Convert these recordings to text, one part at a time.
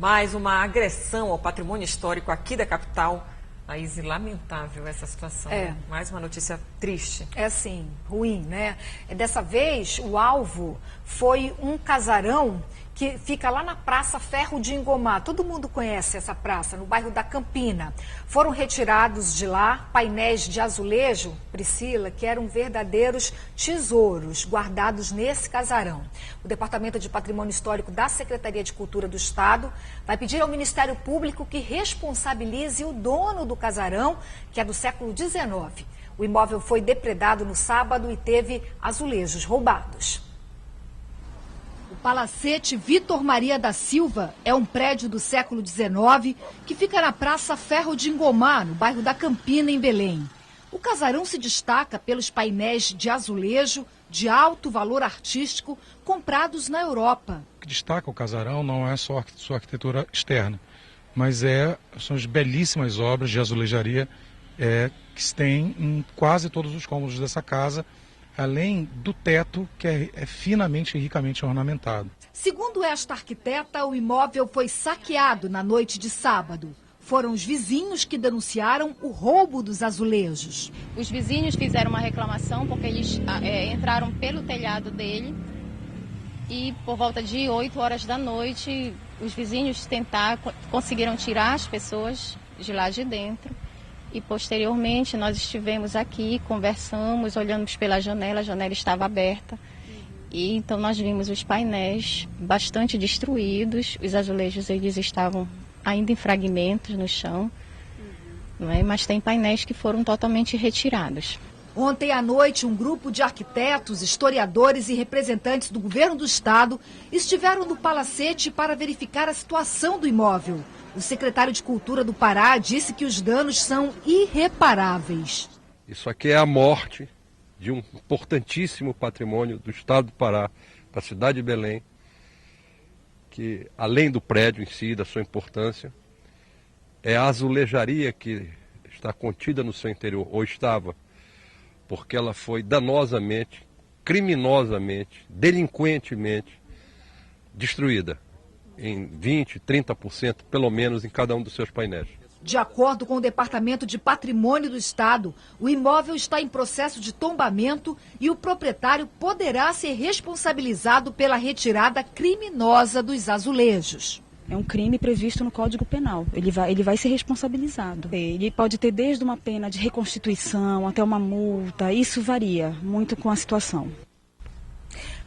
Mais uma agressão ao patrimônio histórico aqui da capital. Thaís, lamentável essa situação. É. Mais uma notícia triste. É assim, ruim, né? Dessa vez, o alvo foi um casarão que fica lá na Praça Ferro de Ingomar. Todo mundo conhece essa praça, no bairro da Campina. Foram retirados de lá painéis de azulejo, Priscila, que eram verdadeiros tesouros guardados nesse casarão. O Departamento de Patrimônio Histórico da Secretaria de Cultura do Estado vai pedir ao Ministério Público que responsabilize o dono do casarão, que é do século XIX. O imóvel foi depredado no sábado e teve azulejos roubados. O Palacete Vitor Maria da Silva é um prédio do século XIX que fica na Praça Ferro de Ingomar, no bairro da Campina, em Belém. O casarão se destaca pelos painéis de azulejo de alto valor artístico comprados na Europa. O que destaca o casarão não é só sua arquitetura externa, mas são as belíssimas obras de azulejaria que se tem em quase todos os cômodos dessa casa, além do teto, que é finamente e ricamente ornamentado. Segundo esta arquiteta, o imóvel foi saqueado na noite de sábado. Foram os vizinhos que denunciaram o roubo dos azulejos. Os vizinhos fizeram uma reclamação porque eles entraram pelo telhado dele e por volta de 8 horas da noite os vizinhos conseguiram tirar as pessoas de lá de dentro. E posteriormente nós estivemos aqui, conversamos, olhamos pela janela, a janela estava aberta. E então nós vimos os painéis bastante destruídos, os azulejos eles estavam ainda em fragmentos no chão, não é? Mas tem painéis que foram totalmente retirados. Ontem à noite, um grupo de arquitetos, historiadores e representantes do governo do estado estiveram no Palacete para verificar a situação do imóvel. O secretário de Cultura do Pará disse que os danos são irreparáveis. Isso aqui é a morte de um importantíssimo patrimônio do estado do Pará, da cidade de Belém, que além do prédio em si, da sua importância, é a azulejaria que está contida no seu interior, ou estava, porque ela foi danosamente, criminosamente, delinquentemente destruída em 20%, 30%, pelo menos, em cada um dos seus painéis. De acordo com o Departamento de Patrimônio do Estado, o imóvel está em processo de tombamento e o proprietário poderá ser responsabilizado pela retirada criminosa dos azulejos. É um crime previsto no Código Penal. Ele vai ser responsabilizado. Ele pode ter desde uma pena de reconstituição até uma multa. Isso varia muito com a situação.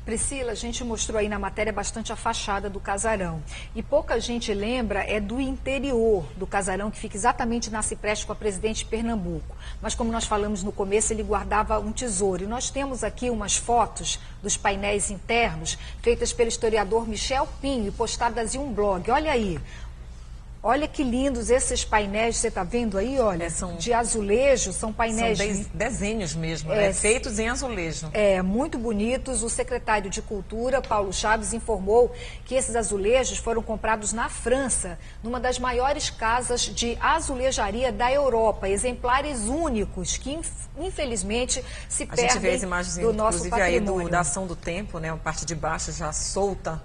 Priscila, a gente mostrou aí na matéria bastante a fachada do casarão. E pouca gente lembra do interior do casarão, que fica exatamente na cipreste com a Presidente Pernambuco. Mas como nós falamos no começo, ele guardava um tesouro. E nós temos aqui umas fotos dos painéis internos, feitas pelo historiador Michel Pinho e postadas em um blog. Olha aí. Olha que lindos esses painéis, você está vendo aí, olha, de azulejo, são painéis... São desenhos mesmo, né? Feitos em azulejo. Muito bonitos. O secretário de Cultura, Paulo Chaves, informou que esses azulejos foram comprados na França, numa das maiores casas de azulejaria da Europa. Exemplares únicos que, infelizmente, se perdem do nosso patrimônio. A gente vê as imagens, inclusive, aí da ação do tempo, né? A parte de baixo já solta.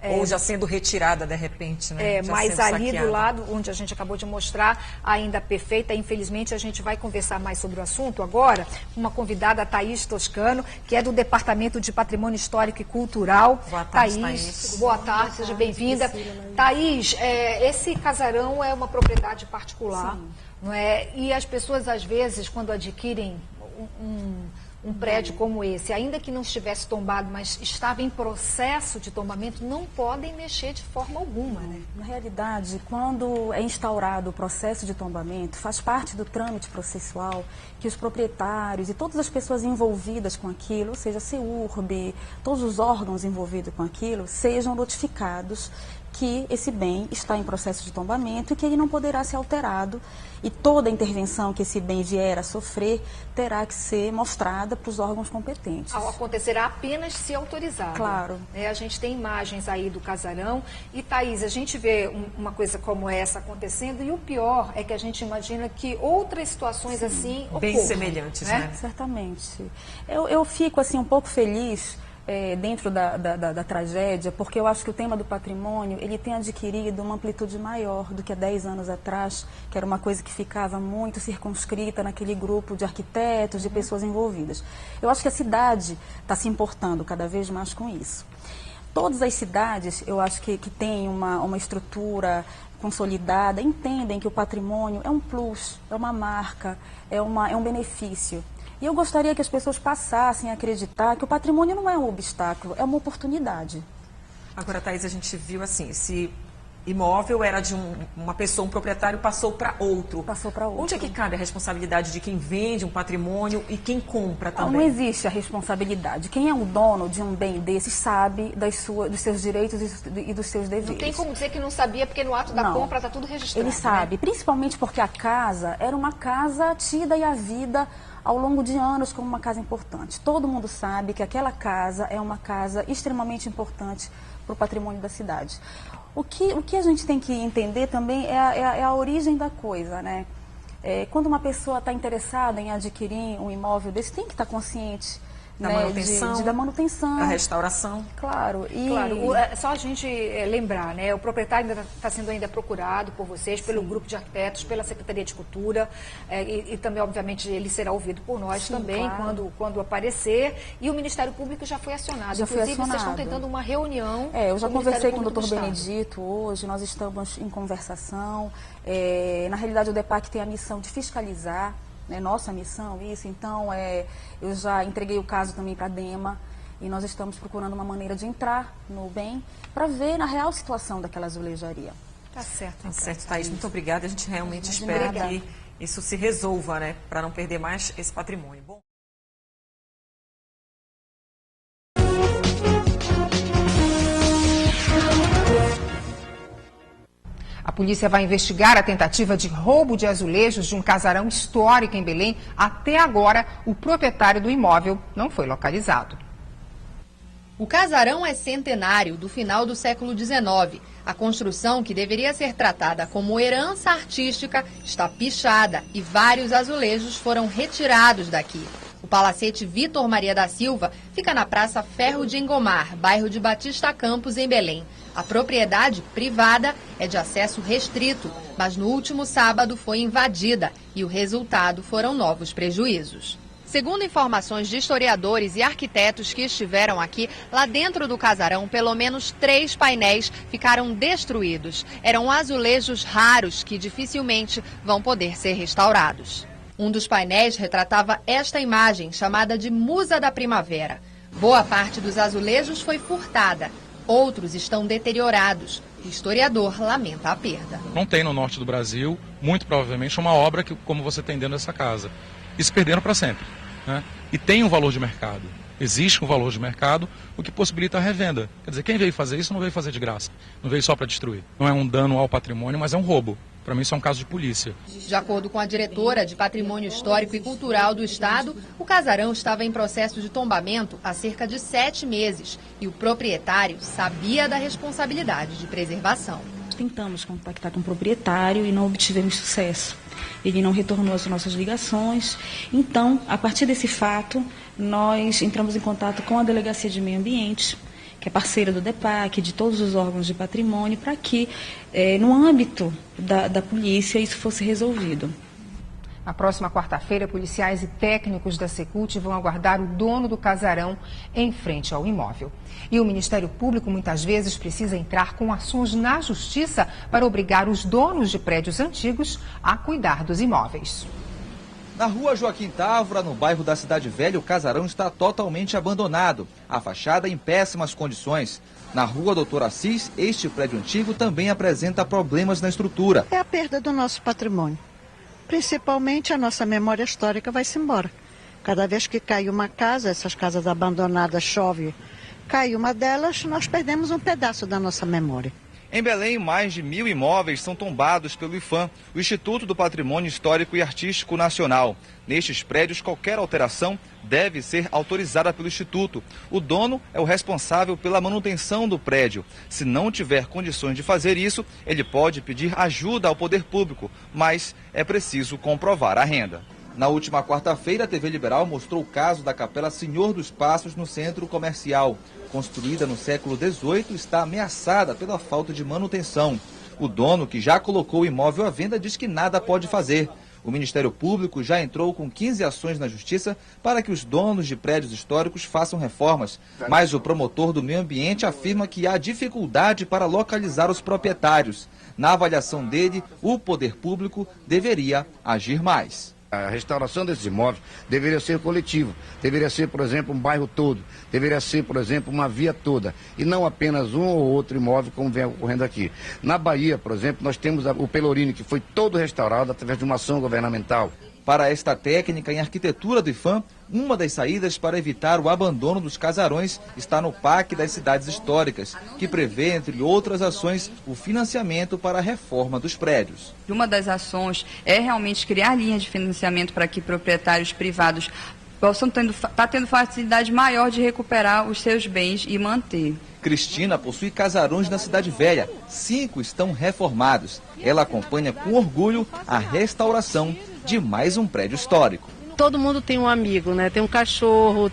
Ou já sendo retirada, de repente, né? Mas ali do lado, onde a gente acabou de mostrar, ainda perfeita. Infelizmente, a gente vai conversar mais sobre o assunto agora com uma convidada, a Thaís Toscano, que é do Departamento de Patrimônio Histórico e Cultural. Boa tarde, Thaís. Boa tarde, seja bem-vinda. Thaís, esse casarão é uma propriedade particular, não é? E as pessoas, às vezes, quando adquirem um prédio como esse, ainda que não estivesse tombado, mas estava em processo de tombamento, não podem mexer de forma alguma, né? Na realidade, quando é instaurado o processo de tombamento, faz parte do trâmite processual que os proprietários e todas as pessoas envolvidas com aquilo, ou seja, a CEURB, todos os órgãos envolvidos com aquilo, sejam notificados que esse bem está em processo de tombamento e que ele não poderá ser alterado, e toda intervenção que esse bem vier a sofrer terá que ser mostrada para os órgãos competentes. Acontecerá apenas se autorizado. Claro. A gente tem imagens aí do casarão e, Thaís, a gente vê uma coisa como essa acontecendo e o pior é que a gente imagina que outras situações assim ocorram. Bem semelhantes, né? Certamente. Eu fico assim um pouco feliz dentro da tragédia, porque eu acho que o tema do patrimônio ele tem adquirido uma amplitude maior do que há 10 anos atrás, que era uma coisa que ficava muito circunscrita naquele grupo de arquitetos, de pessoas envolvidas. Eu acho que a cidade está se importando cada vez mais com isso. Todas as cidades, eu acho que têm uma estrutura consolidada, entendem que o patrimônio é um plus, é uma marca, é um benefício. E eu gostaria que as pessoas passassem a acreditar que o patrimônio não é um obstáculo, é uma oportunidade. Agora, Thaís, a gente viu assim, esse imóvel era de uma pessoa, um proprietário, passou para outro. Passou para outro. Onde é que cabe a responsabilidade de quem vende um patrimônio e quem compra também? Não existe a responsabilidade. Quem é o dono de um bem desses sabe dos seus direitos e dos seus deveres. Não tem como dizer que não sabia, porque no ato da compra está tudo registrado. Ele sabe, principalmente porque a casa era uma casa tida e a vida ao longo de anos como uma casa importante. Todo mundo sabe que aquela casa é uma casa extremamente importante para o patrimônio da cidade. O que a gente tem que entender também é a origem da coisa, né? Quando uma pessoa está interessada em adquirir um imóvel desse, tem que estar consciente da manutenção, da manutenção, da restauração. Claro. Claro, só a gente lembrar, né? O proprietário ainda está sendo ainda procurado por vocês, pelo grupo de arquitetos, pela Secretaria de Cultura e também, obviamente, ele será ouvido por nós também, claro, quando aparecer. E o Ministério Público já foi acionado. Inclusive, vocês estão tentando uma reunião. Eu já conversei com o Dr. Benedito hoje, nós estamos em conversação. Na realidade, o DEPAC tem a missão de fiscalizar. Nossa missão, isso. Então, eu já entreguei o caso também para a DEMA e nós estamos procurando uma maneira de entrar no bem para ver na real situação daquela azulejaria. Tá certo. Tá certo, Thaís. Muito obrigada. A gente realmente espera que isso se resolva, né? Para não perder mais esse patrimônio. Bom. A polícia vai investigar a tentativa de roubo de azulejos de um casarão histórico em Belém. Até agora, o proprietário do imóvel não foi localizado. O casarão é centenário, do final do século XIX. A construção, que deveria ser tratada como herança artística, está pichada e vários azulejos foram retirados daqui. O palacete Vitor Maria da Silva fica na Praça Ferro de Engomar, bairro de Batista Campos, em Belém. A propriedade privada é de acesso restrito, mas no último sábado foi invadida e o resultado foram novos prejuízos. Segundo informações de historiadores e arquitetos que estiveram aqui, lá dentro do casarão, pelo menos 3 painéis ficaram destruídos. Eram azulejos raros que dificilmente vão poder ser restaurados. Um dos painéis retratava esta imagem, chamada de Musa da Primavera. Boa parte dos azulejos foi furtada. Outros estão deteriorados. O historiador lamenta a perda. Não tem no norte do Brasil, muito provavelmente, uma obra como você tem dentro dessa casa. E se perderam para sempre, né? E tem um valor de mercado. Existe um valor de mercado, o que possibilita a revenda. Quer dizer, quem veio fazer isso não veio fazer de graça. Não veio só para destruir. Não é um dano ao patrimônio, mas é um roubo. Para mim, isso é um caso de polícia. De acordo com a diretora de Patrimônio Histórico e Cultural do Estado, o casarão estava em processo de tombamento há cerca de 7 meses e o proprietário sabia da responsabilidade de preservação. Tentamos contactar com o proprietário e não obtivemos sucesso. Ele não retornou as nossas ligações. Então, a partir desse fato, nós entramos em contato com a Delegacia de Meio Ambiente, que é parceira do DEPAC, de todos os órgãos de patrimônio, para que, no âmbito da polícia, isso fosse resolvido. Na próxima quarta-feira, policiais e técnicos da Secult vão aguardar o dono do casarão em frente ao imóvel. E o Ministério Público muitas vezes precisa entrar com ações na justiça para obrigar os donos de prédios antigos a cuidar dos imóveis. Na rua Joaquim Távora, no bairro da Cidade Velha, o casarão está totalmente abandonado. A fachada em péssimas condições. Na rua Doutor Assis, este prédio antigo também apresenta problemas na estrutura. É a perda do nosso patrimônio. Principalmente a nossa memória histórica vai-se embora. Cada vez que cai uma casa, essas casas abandonadas, chove, cai uma delas, nós perdemos um pedaço da nossa memória. Em Belém, mais de 1.000 imóveis são tombados pelo IPHAN, o Instituto do Patrimônio Histórico e Artístico Nacional. Nestes prédios, qualquer alteração deve ser autorizada pelo Instituto. O dono é o responsável pela manutenção do prédio. Se não tiver condições de fazer isso, ele pode pedir ajuda ao poder público, mas é preciso comprovar a renda. Na última quarta-feira, a TV Liberal mostrou o caso da Capela Senhor dos Passos no centro comercial. Construída no século XVIII, está ameaçada pela falta de manutenção. O dono, que já colocou o imóvel à venda, diz que nada pode fazer. O Ministério Público já entrou com 15 ações na Justiça para que os donos de prédios históricos façam reformas. Mas o promotor do meio ambiente afirma que há dificuldade para localizar os proprietários. Na avaliação dele, o poder público deveria agir mais. A restauração desses imóveis deveria ser coletiva, deveria ser, por exemplo, um bairro todo, deveria ser, por exemplo, uma via toda, e não apenas um ou outro imóvel como vem ocorrendo aqui. Na Bahia, por exemplo, nós temos o Pelourinho, que foi todo restaurado através de uma ação governamental. Para esta técnica em arquitetura do IPHAN, uma das saídas para evitar o abandono dos casarões está no PAC das cidades históricas, que prevê, entre outras ações, o financiamento para a reforma dos prédios. Uma das ações é realmente criar linhas de financiamento para que proprietários privados possam tendo facilidade maior de recuperar os seus bens e manter. Cristina possui casarões na Cidade Velha. 5 estão reformados. Ela acompanha com orgulho a restauração de mais um prédio histórico. Todo mundo tem um amigo, né? Tem um cachorro,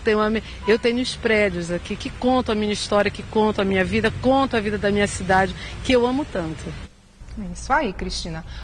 eu tenho os prédios aqui que contam a minha história, que contam a minha vida, contam a vida da minha cidade, que eu amo tanto. É isso aí, Cristina.